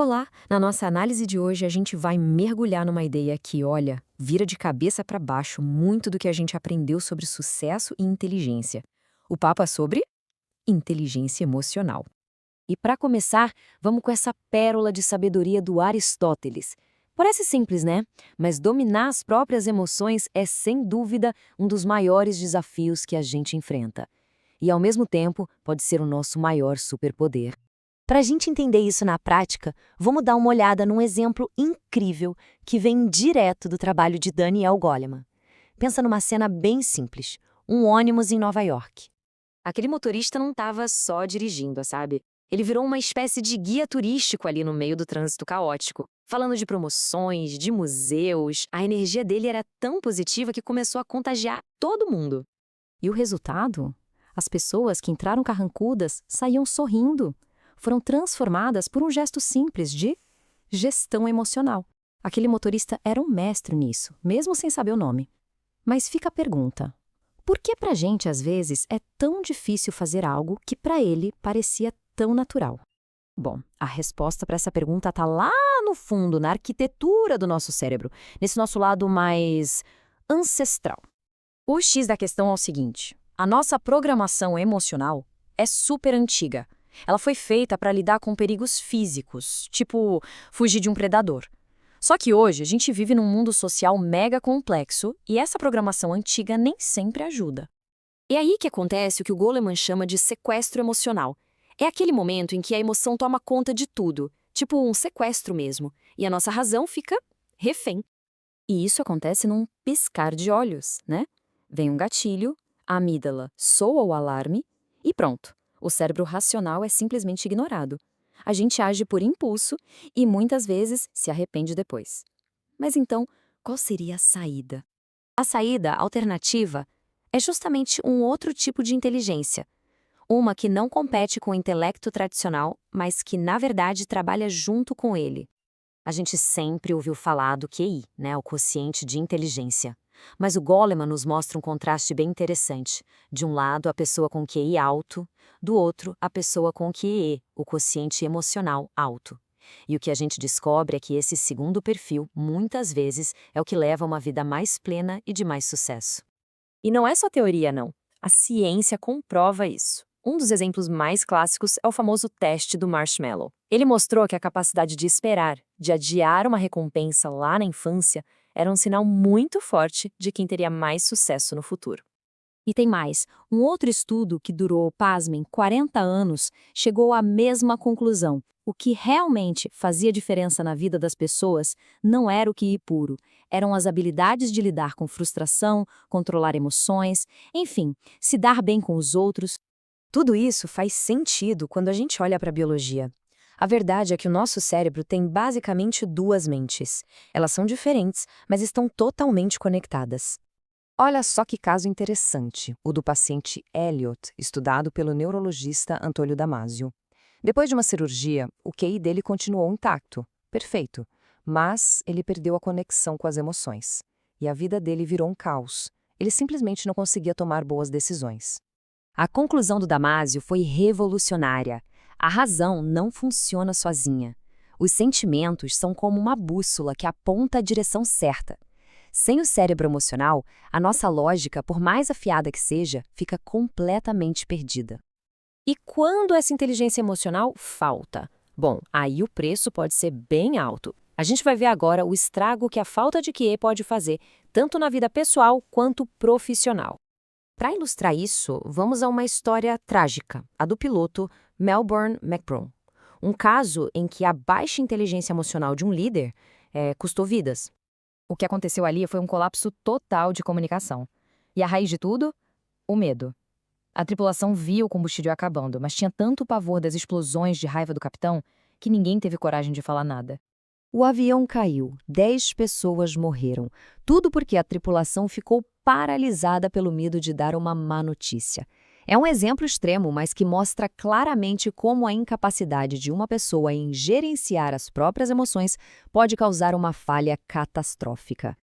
Olá! Na nossa análise de hoje, a gente vai mergulhar numa ideia que, olha, vira de cabeça para baixo muito do que a gente aprendeu sobre sucesso e inteligência. O papo é sobre inteligência emocional. E para começar, vamos com essa pérola de sabedoria do Aristóteles. Parece simples, né? Mas dominar as próprias emoções é, sem dúvida, um dos maiores desafios que a gente enfrenta. E, ao mesmo tempo, pode ser o nosso maior superpoder. Para a gente entender isso na prática, vamos dar uma olhada num exemplo incrível que vem direto do trabalho de Daniel Goleman. Pensa numa cena bem simples, um ônibus em Nova York. Aquele motorista não estava só dirigindo, sabe? Ele virou uma espécie de guia turístico ali no meio do trânsito caótico. Falando de promoções, de museus, a energia dele era tão positiva que começou a contagiar todo mundo. E o resultado? As pessoas que entraram carrancudas saíam sorrindo. Foram transformadas por um gesto simples de gestão emocional. Aquele motorista era um mestre nisso, mesmo sem saber o nome. Mas fica a pergunta: por que pra gente, às vezes, é tão difícil fazer algo que pra ele parecia tão natural? Bom, a resposta para essa pergunta está lá no fundo, na arquitetura do nosso cérebro, nesse nosso lado mais ancestral. O X da questão é o seguinte: a nossa programação emocional é super antiga. Ela foi feita para lidar com perigos físicos, tipo fugir de um predador. Só que hoje a gente vive num mundo social mega complexo e essa programação antiga nem sempre ajuda. É aí que acontece o que o Goleman chama de sequestro emocional. É aquele momento em que a emoção toma conta de tudo, tipo um sequestro mesmo, e a nossa razão fica refém. E isso acontece num piscar de olhos, né? Vem um gatilho, a amígdala soa o alarme e pronto. O cérebro racional é simplesmente ignorado. A gente age por impulso e muitas vezes se arrepende depois. Mas então, qual seria a saída? A saída alternativa é justamente um outro tipo de inteligência. Uma que não compete com o intelecto tradicional, mas que, na verdade, trabalha junto com ele. A gente sempre ouviu falar do QI, né, o quociente de inteligência. Mas o Goleman nos mostra um contraste bem interessante. De um lado, a pessoa com QI alto, do outro, a pessoa com QE, o quociente emocional alto. E o que a gente descobre é que esse segundo perfil, muitas vezes, é o que leva a uma vida mais plena e de mais sucesso. E não é só teoria, não. A ciência comprova isso. Um dos exemplos mais clássicos é o famoso teste do marshmallow. Ele mostrou que a capacidade de esperar, de adiar uma recompensa lá na infância, era um sinal muito forte de quem teria mais sucesso no futuro. E tem mais. Um outro estudo que durou, pasmem, 40 anos, chegou à mesma conclusão. O que realmente fazia diferença na vida das pessoas não era o QI puro, eram as habilidades de lidar com frustração, controlar emoções, enfim, se dar bem com os outros. Tudo isso faz sentido quando a gente olha para a biologia. A verdade é que o nosso cérebro tem basicamente duas mentes. Elas são diferentes, mas estão totalmente conectadas. Olha só que caso interessante, o do paciente Elliot, estudado pelo neurologista Antônio Damasio. Depois de uma cirurgia, o QI dele continuou intacto, perfeito, mas ele perdeu a conexão com as emoções. E a vida dele virou um caos. Ele simplesmente não conseguia tomar boas decisões. A conclusão do Damasio foi revolucionária. A razão não funciona sozinha. Os sentimentos são como uma bússola que aponta a direção certa. Sem o cérebro emocional, a nossa lógica, por mais afiada que seja, fica completamente perdida. E quando essa inteligência emocional falta? Bom, aí o preço pode ser bem alto. A gente vai ver agora o estrago que a falta de QE pode fazer, tanto na vida pessoal quanto profissional. Para ilustrar isso, vamos a uma história trágica, a do piloto Melbourne McBroom. Um caso em que a baixa inteligência emocional de um líder custou vidas. O que aconteceu ali foi um colapso total de comunicação. E a raiz de tudo? O medo. A tripulação via o combustível acabando, mas tinha tanto pavor das explosões de raiva do capitão que ninguém teve coragem de falar nada. O avião caiu, 10 pessoas morreram, tudo porque a tripulação ficou paralisada pelo medo de dar uma má notícia. É um exemplo extremo, mas que mostra claramente como a incapacidade de uma pessoa em gerenciar as próprias emoções pode causar uma falha catastrófica.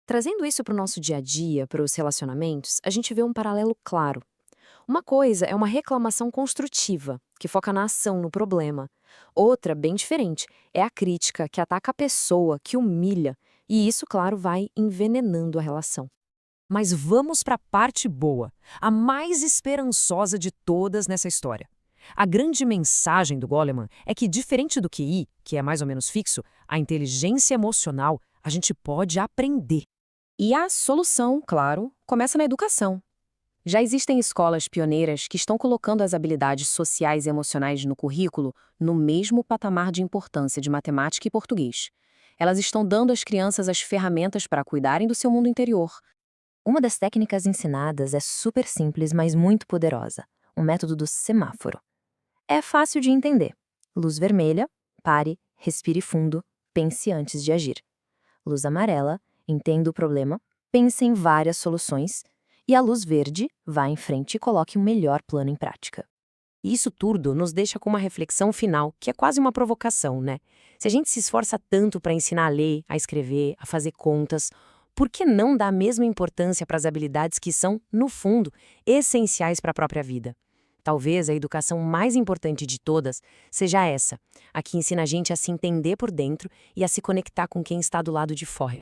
Trazendo isso para o nosso dia a dia, para os relacionamentos, a gente vê um paralelo claro. Uma coisa é uma reclamação construtiva, que foca na ação, no problema. Outra, bem diferente, é a crítica, que ataca a pessoa, que humilha. E isso, claro, vai envenenando a relação. Mas vamos para a parte boa, a mais esperançosa de todas nessa história. A grande mensagem do Goleman é que, diferente do QI, que é mais ou menos fixo, a inteligência emocional a gente pode aprender. E a solução, claro, começa na educação. Já existem escolas pioneiras que estão colocando as habilidades sociais e emocionais no currículo no mesmo patamar de importância de matemática e português. Elas estão dando às crianças as ferramentas para cuidarem do seu mundo interior. Uma das técnicas ensinadas é super simples, mas muito poderosa: o método do semáforo. É fácil de entender. Luz vermelha, pare, respire fundo, pense antes de agir. Luz amarela, entenda o problema, pense em várias soluções. E a luz verde, vá em frente e coloque o melhor plano em prática. E isso tudo nos deixa com uma reflexão final, que é quase uma provocação, né? Se a gente se esforça tanto para ensinar a ler, a escrever, a fazer contas, por que não dar a mesma importância para as habilidades que são, no fundo, essenciais para a própria vida? Talvez a educação mais importante de todas seja essa, a que ensina a gente a se entender por dentro e a se conectar com quem está do lado de fora.